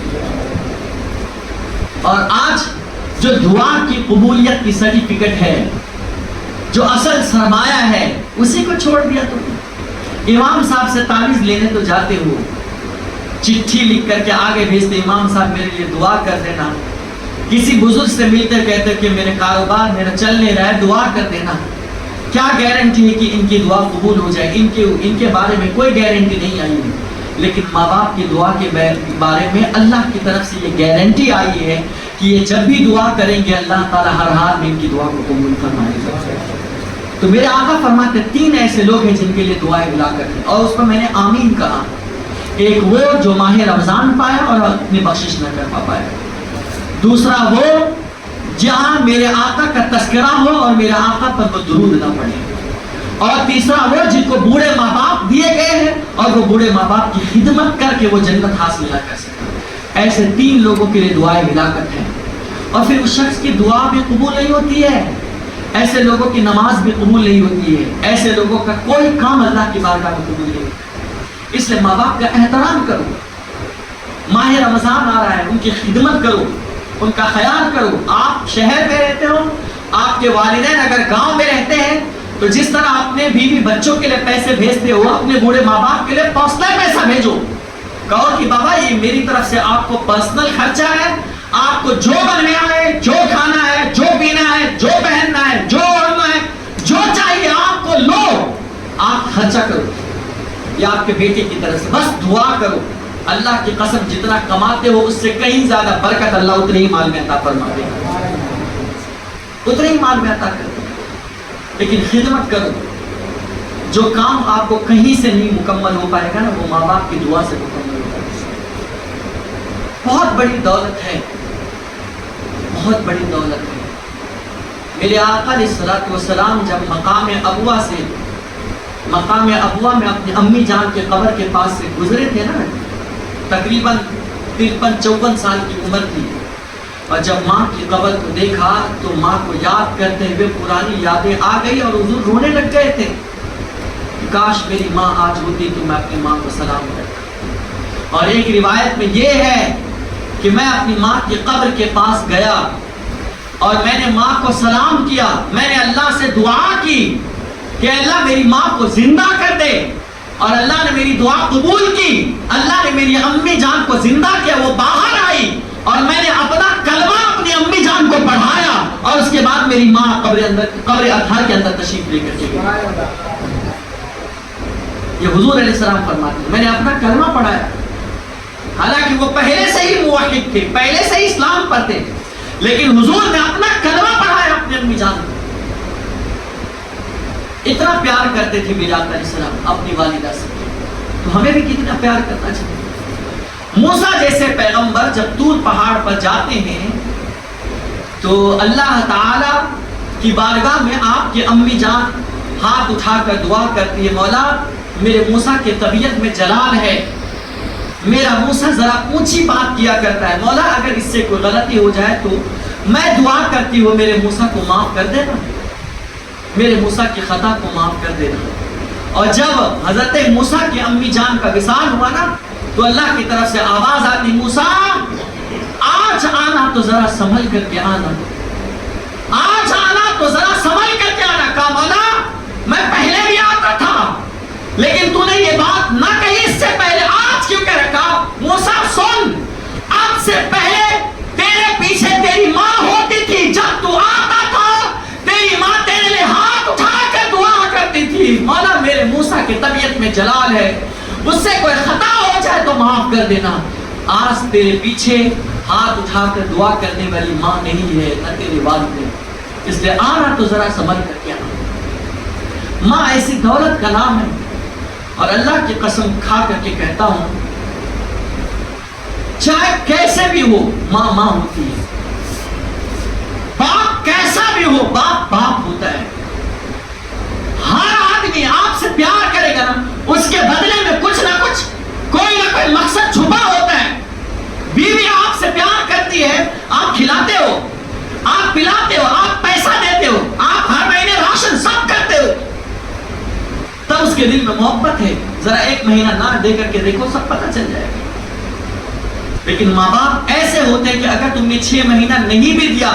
اور آج جو دعا کی قبولیت کی سرٹیفکیٹ ہے, جو اصل سرمایہ ہے, اسی کو چھوڑ دیا تم. امام صاحب سے تعویذ لینے تو جاتے ہو, چٹھی لکھ کر کے آگے بھیجتے امام صاحب میرے لیے دعا کر دینا. کسی بزرگ سے ملتے کہتے کہ میرے کاروبار میرا چل نہیں رہا ہے, دعا کر دینا. کیا گارنٹی ہے کہ ان کی دعا قبول ہو جائے؟ ان کے بارے میں کوئی گارنٹی نہیں آئی ہے. لیکن ماں باپ کی دعا کے بارے میں اللہ کی طرف سے یہ گارنٹی آئی ہے کہ یہ جب بھی دعا کریں گے اللہ تعالیٰ ہر حال میں ان کی دعا کو قبول فرمائے گا. تو میرے آقا فرماتے 3 ایسے لوگ ہیں جن کے لیے دعائیں ملا کرتے, اور اس پر میں نے آمین کہا. ایک وہ جو ماہ رمضان پایا اور اپنی بخشش نہ کر پایا. دوسرا وہ جہاں میرے آقا کا تذکرہ ہو اور میرے آقا پر وہ درود نہ پڑے. اور تیسرا وہ جن کو بوڑھے ماں باپ دیے گئے ہیں اور وہ بوڑھے ماں باپ کی خدمت کر کے وہ جنت حاصل نہ کر سکے. ایسے 3 لوگوں کے لیے دعائیں ہلاکت ہیں. اور پھر اس شخص کی دعا بھی قبول نہیں ہوتی ہے, ایسے لوگوں کی نماز بھی قبول نہیں ہوتی ہے, ایسے لوگوں کا کوئی کام اللہ کی بارگاہ میں قبول نہیں ہوتا. اس لیے ماں باپ کا احترام کرو. ماہ رمضان آ رہا ہے, ان کی خدمت کرو, ان کا خیال کرو. آپ شہر میں رہتے ہو, آپ کے والدین اگر گاؤں میں رہتے ہیں تو جس طرح اپنے بیوی بچوں کے لیے پیسے بھیجتے ہو, اپنے بوڑھے ماں باپ کے لیے پرسنل پیسہ بھیجو. کہو کہ بابا یہ میری طرف سے آپ کو پرسنل خرچہ ہے, آپ کو جو بننا ہے, جو کھانا ہے, جو پینا ہے, جو پہننا ہے, جو اوڑھنا ہے, جو چاہیے آپ کو لو, آپ خرچہ کرو. یہ آپ کے بیٹے کی طرف سے بس دعا کرو. اللہ کی قسم جتنا کماتے ہو اس سے کہیں زیادہ برکت اللہ اتنے ہی مال میں عطا فرماتے ہیں, اتنے ہی مال میں عطا کرتے. لیکن خدمت کرو. جو کام آپ کو کہیں سے نہیں مکمل ہو پائے گا نا وہ ماں باپ کی دعا سے مکمل ہو پائے گا. بہت بڑی دولت ہے, بہت بڑی دولت ہے. میرے آقا علیہ الصلوۃ والسلام جب مقام ابوا میں اپنی امی جان کے قبر کے پاس سے گزرے تھے نا, تقریباً 53-54 سال کی عمر تھی, اور جب ماں کی قبر کو دیکھا تو ماں کو یاد کرتے ہوئے پرانی یادیں آ گئی اور حضور رونے لگ گئے تھے. کاش میری ماں آج ہوتی تو میں اپنی ماں کو سلام کرتا. اور ایک روایت میں یہ ہے کہ میں اپنی ماں کی قبر کے پاس گیا اور میں نے ماں کو سلام کیا. میں نے اللہ سے دعا کی کہ اللہ میری ماں کو زندہ کر دے, اور اللہ نے میری دعا قبول کی. اللہ نے میری امی جان کو زندہ کیا, وہ باہر آئی اور میں نے اپنا کلمہ اپنی امی جان کو پڑھایا, اور اس کے بعد میری ماں قبر اطہار کے اندر تشریف لے کر کے گئی. یہ حضور علیہ السلام فرماتے ہیں میں نے اپنا کلمہ پڑھایا. حالانکہ وہ پہلے سے ہی موحد تھے, پہلے سے ہی اسلام پر تھے, لیکن حضور نے اپنا کلمہ پڑھایا اپنی امی جان کو. اتنا پیار کرتے تھے میلاد علیہ السلام اپنی والدہ سے, تو ہمیں بھی کتنا پیار کرنا چاہیے. موسیٰ جیسے پیغمبر جب طور پہاڑ پر جاتے ہیں تو اللہ تعالیٰ کی بارگاہ میں آپ کی امی جان ہاتھ اٹھا کر دعا کرتی ہے, مولا میرے موسیٰ کی طبیعت میں جلال ہے, میرا موسیٰ ذرا اونچی بات کیا کرتا ہے, مولا اگر اس سے کوئی غلطی ہو جائے تو میں دعا کرتی ہوں میرے موسیٰ کو معاف کر دینا. میرے موسیٰ کی خطا کو معاف کر دینا. اور جب حضرت موسیٰ کی امی جان کا وصال ہوا نا تو اللہ کی طرف سے آواز آتی موسیٰ آج آنا تو ذرا سنبھل کر کے آنا, آج آنا تو ذرا سنبھل کر کے آنا. کہا مولا میں پہلے بھی آتا تھا لیکن تو نے یہ بات نہ کہی اس سے پہلے, آج کیوں کہہ رکھا؟ موسیٰ سن, اب سے پہلے تیرے پیچھے تیری ماں ہوتی تھی, جب تو آتا تھا تیری ماں تیرے لیے ہاتھ اٹھا کر دعا کرتی تھی. مولا میرے موسیٰ کی طبیعت میں جلال ہے, اس سے کوئی خطا ہو جائے تو معاف کر دینا. آج تیرے پیچھے ہاتھ اٹھا کر دعا کرنے والی ماں نہیں ہے, نہ تیرے والد ہے, اس لیے آنا تو ذرا سنبھل کر کے آنا. ماں ایسی دولت کا نام ہے, اور اللہ کی قسم کھا کر کے کہتا ہوں چاہے کیسے بھی ہو ماں ماں ہوتی ہے, باپ کیسا بھی ہو باپ باپ ہوتا ہے. ہر آدمی آپ سے پیار کرے گا نا اس کے بدلے میں کچھ نہ کچھ کوئی نہ کوئی مقصد چھپا ہوتا ہے. بیوی آپ سے پیار کرتی ہے, آپ کھلاتے ہو, آپ پلاتے ہو, آپ پیسہ دیتے ہو, آپ ہر مہینے راشن سب کرتے ہو, تب اس کے دل میں محبت ہے. ذرا ایک مہینہ نہ دے کر کے دیکھو سب پتہ چل جائے گا. لیکن ماں باپ ایسے ہوتے ہیں کہ اگر تم نے 6 مہینہ نہیں بھی دیا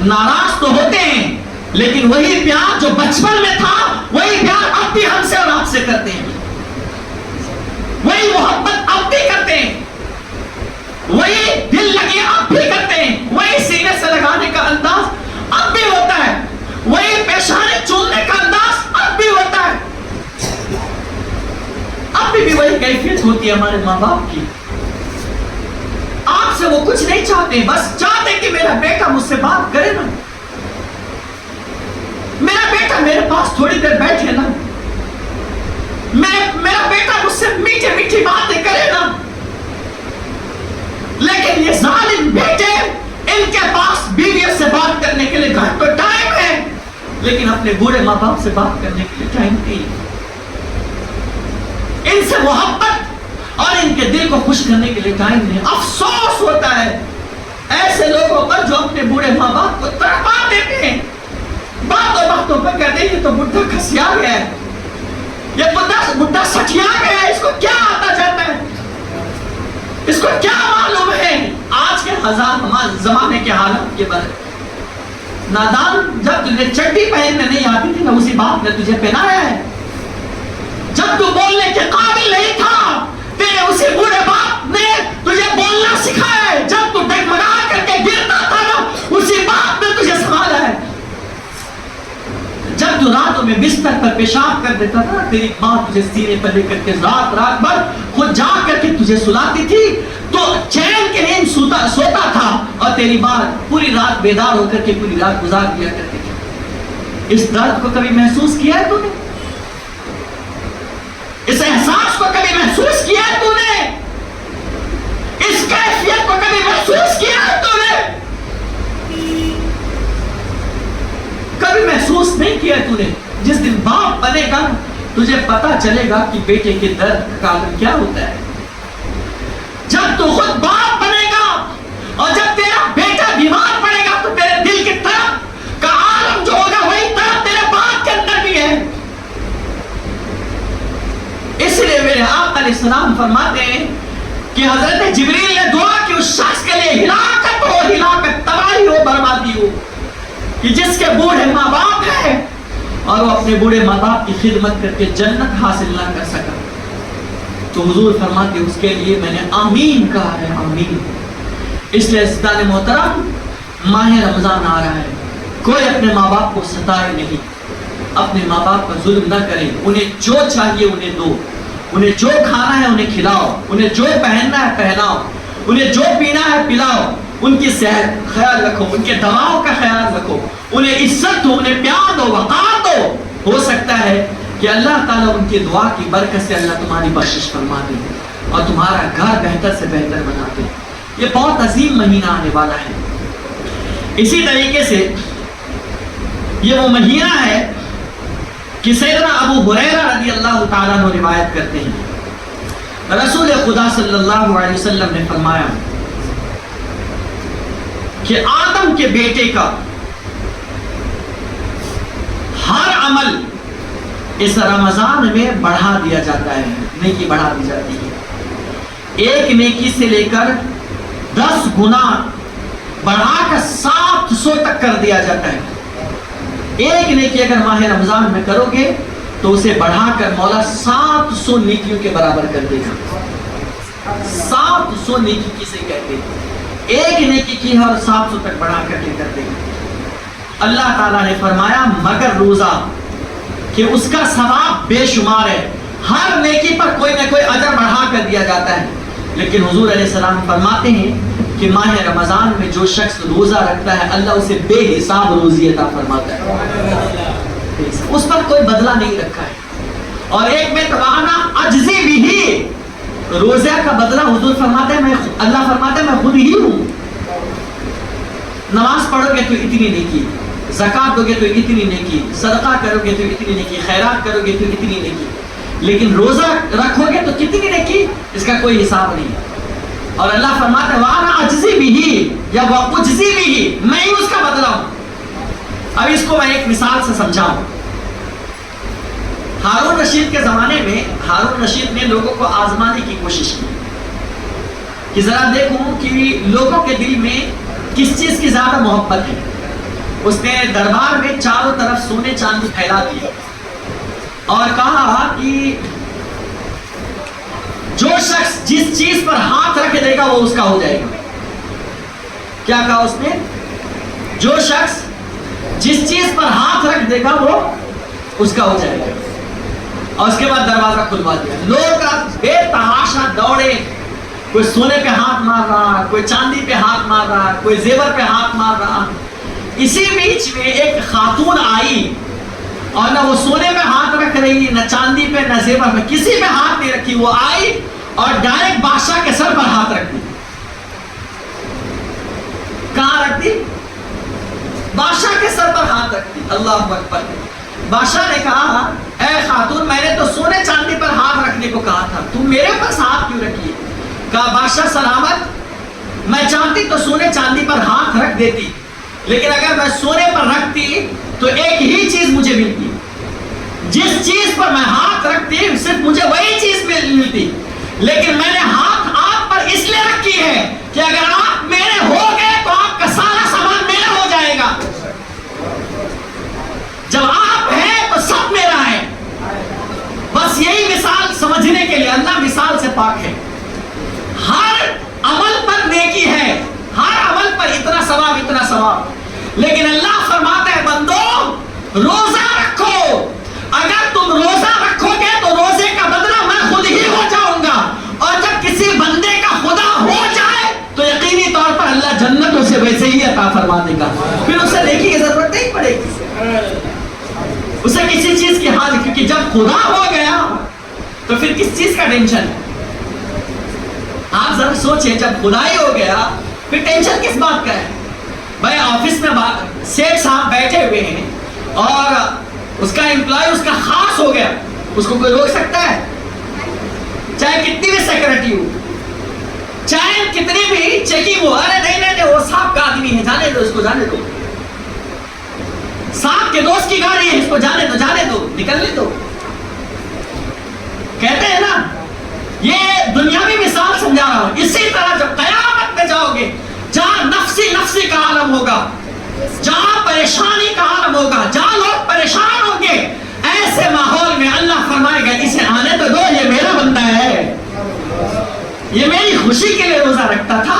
ناراض تو ہوتے ہیں, لیکن وہی پیار جو بچپن میں تھا وہی پیار اب بھی ہم سے اور آپ سے کرتے ہیں, وہی محبت اب بھی کرتے ہیں, وہی دل لگی اب بھی کرتے ہیں, وہی سینے سے لگانے کا انداز اب بھی ہوتا ہے, وہی پیشانے چومنے کا انداز اب بھی ہوتا ہے. اب بھی وہی کیفیت ہوتی ہے ہمارے ماں باپ کی. آپ سے وہ کچھ نہیں چاہتے, بس چاہتے کہ میرا بیٹا مجھ سے بات کرے نا, میرا بیٹا میرے پاس تھوڑی دیر بیٹھے نا, میرا بیٹا مجھ سے میٹھے میٹھی باتیں کرے نا. لیکن یہ ظالم بیٹے ان کے پاس بیویوں سے بات کرنے کے لیے گھر پہ ٹائم ہے, لیکن اپنے بوڑھے ماں باپ سے بات کرنے کے لیے ٹائم نہیں. ان سے محبت اور ان کے دل کو خوش کرنے کے لیے ٹائم نہیں. افسوس ہوتا ہے ایسے لوگوں پر جو اپنے بوڑھے ماں باپ کو تڑپا دیتے ہیں, باتوں باتوں پر کہتے ہیں یہ تو بڈھا کھسیا گیا ہے, یہ بڈھا سٹیا گیا ہے, اس کو کیا آتا جاتا ہے, اس کو کیا معلوم ہے. آج کے زمانے کے حالات کے بارے نادان, جب تجھے چڈی پہننے نہیں آتی تھی نا اسی باپ نے تجھے پہنایا ہے. جب تو بولنے کے قابل نہیں تھا تیرے اسی بوڑھے باپ نے تجھے بولنا سکھایا ہے. جب تو ڈگمگا کر کے گرتا تھا نا اسی باپ نے تجھے سنبھالا ہے. جب تو راتوں میں بستر پر پیشاب کر دیتا تھا تیری ماں تجھے سینے پر لے کر کے رات بھر خود جا کر کے تجھے سلاتی تھی تو چین کے نیند سوتا تھا, اور تیری ماں پوری رات بیدار ہو کر کے پوری رات گزار دیا کرتی تھی. اس درد کو کبھی محسوس کیا ہے تو نے؟ اس احساس کو کبھی محسوس کیا ہے تو نے؟ اس کیفیت کو کبھی محسوس کیا ہے تو نے؟ کبھی محسوس نہیں کیا ہے تو نے. جس دن باپ بنے گا تجھے پتا چلے گا کہ بیٹے کے درد کا کیا ہوتا ہے. جب تو خود باپ بنے گا اور جب تیرا بیٹا بیمار پڑے گا تو تیرے دل کی طرف کا عالم جو ہوگا وہی طرف تیرے باپ کے اندر بھی ہے. اس لیے میرے آقا علیہ السلام فرماتے ہیں کہ حضرت جبریل نے دعا کی اس شخص کے لیے ہلاکت ہو, ہلاکت, تباہی ہو, بربادی ہو, کہ جس کے بوڑھے ماں باپ ہیں اور وہ اپنے بوڑھے ماں باپ کی خدمت کر کے جنت حاصل نہ کر سکا. تو حضور فرماتے اس کے لیے میں نے آمین کہا ہے, آمین. اس لیے عزیزان محترم ماہ رمضان آ رہا ہے, کوئی اپنے ماں باپ کو ستائے نہیں, اپنے ماں باپ پر ظلم نہ کریں, انہیں جو چاہیے انہیں دو, انہیں جو کھانا ہے انہیں کھلاؤ, انہیں جو پہننا ہے پہناؤ, انہیں جو پینا ہے پلاؤ, ان کی صحت خیال رکھو, ان کے دواؤں کا خیال رکھو, انہیں عزت دو, انہیں پیار دو, وقار دو. ہو سکتا ہے کہ اللہ تعالیٰ ان کی دعا کی برکت سے اللہ تمہاری بخشش فرما دے اور تمہارا گھر بہتر سے بہتر بنا دے. یہ بہت عظیم مہینہ آنے والا ہے. اسی طریقے سے یہ وہ مہینہ ہے کہ سیدنا ابو ہریرہ رضی اللہ تعالیٰ عنہ روایت کرتے ہیں رسول خدا صلی اللہ علیہ وسلم نے فرمایا کہ آدم کے بیٹے کا ہر عمل اس رمضان میں بڑھا دیا جاتا ہے، نیکی بڑھا دی جاتی ہے، ایک نیکی سے لے کر 10 گنا بڑھا کر 700 تک کر دیا جاتا ہے۔ ایک نیکی اگر ماہ رمضان میں کرو گے تو اسے بڑھا کر مولا 700 نیکیوں کے برابر کر دے گا۔ 700 نیکی کسے کہتے ہیں؟ ایک نیکی کی ہے اور 700 تک بڑھا کر کے کر دے گا۔ اللہ تعالیٰ نے فرمایا مگر روزہ کہ اس کا ثواب بے شمار ہے، ہر نیکی پر کوئی نہ کوئی اجر بڑھا کر دیا جاتا ہے، لیکن حضور علیہ السلام فرماتے ہیں کہ ماہ رمضان میں جو شخص روزہ رکھتا ہے اللہ اسے بے حساب روزی عطا فرماتا ہے، اس پر کوئی بدلہ نہیں رکھا ہے۔ اور ایک میں توانا اجزی بھی، روزہ کا بدلہ حضور فرماتے ہیں اللہ فرماتا ہے میں خود ہی ہوں۔ نماز پڑھو گے تو اتنی نیکی، زکات دو گے تو اتنی نیکی، صدقہ کرو گے تو اتنی نیکی، خیرات کرو گے تو اتنی نیکی، لیکن روزہ رکھو گے تو کتنی نیکی اس کا کوئی حساب نہیں۔ اور اللہ فرماتا ہے وانا اجزی بھی یا واجزی بھی، میں ہی اس کا بدلہ ہوں۔ اب اس کو میں ایک مثال سے سمجھاؤں۔ ہارون رشید کے زمانے میں ہارون رشید نے لوگوں کو آزمانے کی کوشش کی کہ ذرا دیکھوں کہ لوگوں کے دل میں کس چیز کی زیادہ محبت ہے۔ اس نے دربار میں چاروں طرف سونے چاندی پھیلا دیا اور کہا کہ جو شخص جس چیز پر ہاتھ رکھ دے گا وہ اس کا ہو جائے گا۔ کیا کہا اس نے؟ جو شخص جس چیز پر ہاتھ رکھ دے گا وہ اس کا ہو جائے گا۔ اور اس کے بعد دروازہ کھلوا دیا، لوگ بے تحاشا دوڑے، کوئی سونے پہ ہاتھ مار رہا، کوئی چاندی پہ ہاتھ مار رہا، کوئی زیور پہ ہاتھ مار رہا۔ اسی بیچ میں ایک خاتون آئی اور نہ وہ سونے پہ ہاتھ رکھ رہی، نہ چاندی پہ، نہ زیور پہ، کسی پہ ہاتھ نہیں رکھی۔ وہ آئی اور ڈائریکٹ بادشاہ کے سر پر ہاتھ رکھ دی۔ کہاں رکھ دی؟ بادشاہ کے سر پر ہاتھ رکھ دی۔ اللہ اکبر۔ بادشاہ نے کہا اے خاتون میں نے تو سونے چاندی پر ہاتھ رکھنے کو کہا تھا، تم میرے پاس ہاتھ کیوں رکھی؟ کہا بادشاہ سلامت، میں چاہتی تو سونے چاندی پر ہاتھ رکھ دیتی، لیکن اگر میں سونے پر رکھتی تو ایک ہی چیز مجھے ملتی، جس چیز پر میں ہاتھ رکھتی صرف مجھے وہی چیز ملتی، لیکن میں نے ہاتھ آپ پر اس لیے رکھی ہے کہ اگر آپ میرے ہو گئے تو آپ کا سارا سامان میرا ہو جائے گا، جب آپ ہیں تو سب میرا ہے۔ بس یہی مثال سمجھنے کے لیے اللہ مثال سے پاک ہے۔ ہر عمل پر نیکی ہے، ہر عمل پر اتنا ثواب اتنا ثواب، لیکن اللہ فرماتا ہے بندو روزہ رکھو، اگر تم روزہ رکھو گے تو روزے کا بدلہ میں خود ہی ہو جاؤں گا، اور جب کسی بندے کا خدا ہو جائے تو یقینی طور پر اللہ جنت اسے ویسے ہی عطا فرما دے گا، پھر اسے نیکی کی ضرورت نہیں پڑے گی، اسے کسی چیز کی حاجت، کیونکہ جب خدا ہو گیا تو پھر کس چیز کا ٹینشن؟ آپ ذرا سوچیں، جب خدا ہی ہو گیا پھر ٹینشن کس بات کا ہے؟ بھائی آفس میں سیٹ صاحب بیٹھے ہوئے ہیں اور اس کا امپلائی اس کا خاص ہو گیا، اس کو کوئی روک سکتا ہے؟ چاہے کتنی بھی سیکورٹی ہو، چاہے کتنی بھی چیکنگ ہو، ارے نہیں نہیں وہ صاحب کا آدمی ہے، جانے دو اس کو، جانے دو، صاحب کے دوست کی گاڑی ہے، اس کو جانے دو، جانے دو، نکلنے دو۔ کہتے ہیں نا، یہ دنیاوی مثال سمجھا رہا ہوں۔ اسی طرح جب قیامت میں جاؤ گے، جہاں نفسی نفسی کا عالم ہوگا، جہاں پریشانی کا عالم ہوگا، جہاں لوگ پریشان ہوں گے، ایسے ماحول میں اللہ فرمائے گا اسے آنے تو دو، یہ میرا بندہ ہے، یہ میری خوشی کے لیے روزہ رکھتا تھا،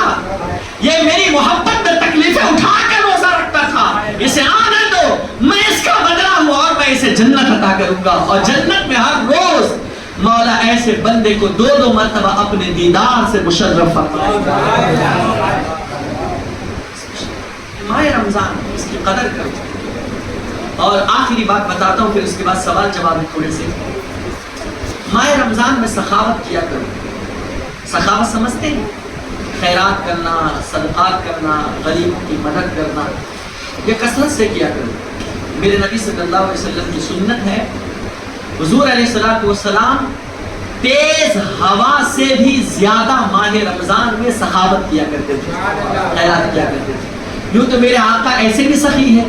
یہ میری محبت میں تکلیفیں اٹھا کر روزہ رکھتا تھا، اسے آنے دو، میں اس کا بدلہ ہوں اور میں اسے جنت عطا کروں گا۔ اور جنت میں ہر روز مولا ایسے بندے کو 2 مرتبہ اپنے دیدار سے مشرف فرمائے گا۔ ماہ رمضان اس کی قدر کرو۔ اور آخری بات بتاتا ہوں، پھر اس کے بعد سوال جواب تھوڑے سے۔ ماہ رمضان میں سخاوت کیا کرو۔ سخاوت سمجھتے ہیں؟ خیرات کرنا، صدقات کرنا، غریب کی مدد کرنا، یہ کثرت سے کیا کرو۔ میرے نبی صلی اللہ علیہ وسلم کی سنت ہے، حضور علیہ السلام تیز ہوا سے بھی زیادہ ماہ رمضان میں سخاوت کیا کرتے تھے، خیرات کیا کرتے تھے۔ یوں تو میرے آقا ایسے بھی سخی ہیں،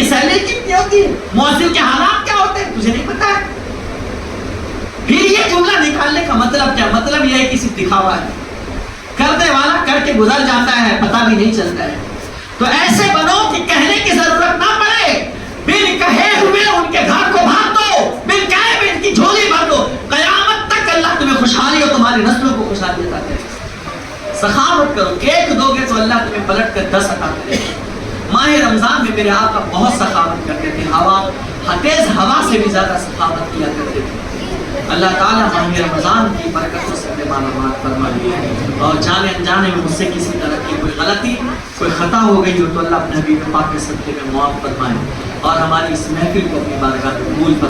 کی سیلری کتنی ہوتی ہے, مؤذن کے حالات کیا ہوتے ہیں, تجھے نہیں پتا ہے. پھر یہ جملہ نکالنے کا مطلب کیا؟ مطلب یہ ہے کہ صرف دکھاوا ہے, کرنے والا کر کے گزر جاتا ہے, پتہ بھی نہیں چلتا ہے. تو ایسے بنو کہ کہنے کی ضرورت نہ پڑے, بن کہے ہوئے ان کے گھر کو بھر دو, بن کہے ہوئے ان کی جھولی بھر دو, قیامت تک اللہ تمہیں خوشحالی اور تمہاری نسلوں کو خوشحالی عطا کرے. سخاوت کرو, ایک دو گے تو اللہ تمہیں پلٹ کر 10 عطا کرے. ماہ رمضان میں میرے آقا بہت سخاوت کرتے تھے, تیز ہوا سے بھی زیادہ سخاوت کیا کرتے تھے. اللہ تعالیٰ ماہ رمضان کی برکتوں سے ہمیں معلومات فرمائے, اور جانے انجانے میں مجھ سے کسی طرح کی کوئی غلطی کوئی خطا ہو گئی ہو تو اللہ اپنے حبیب پاک کے صدقے میں معاف فرمائے, اور ہماری اس محفل کو اپنی بارگاہ میں قبول فرمائے.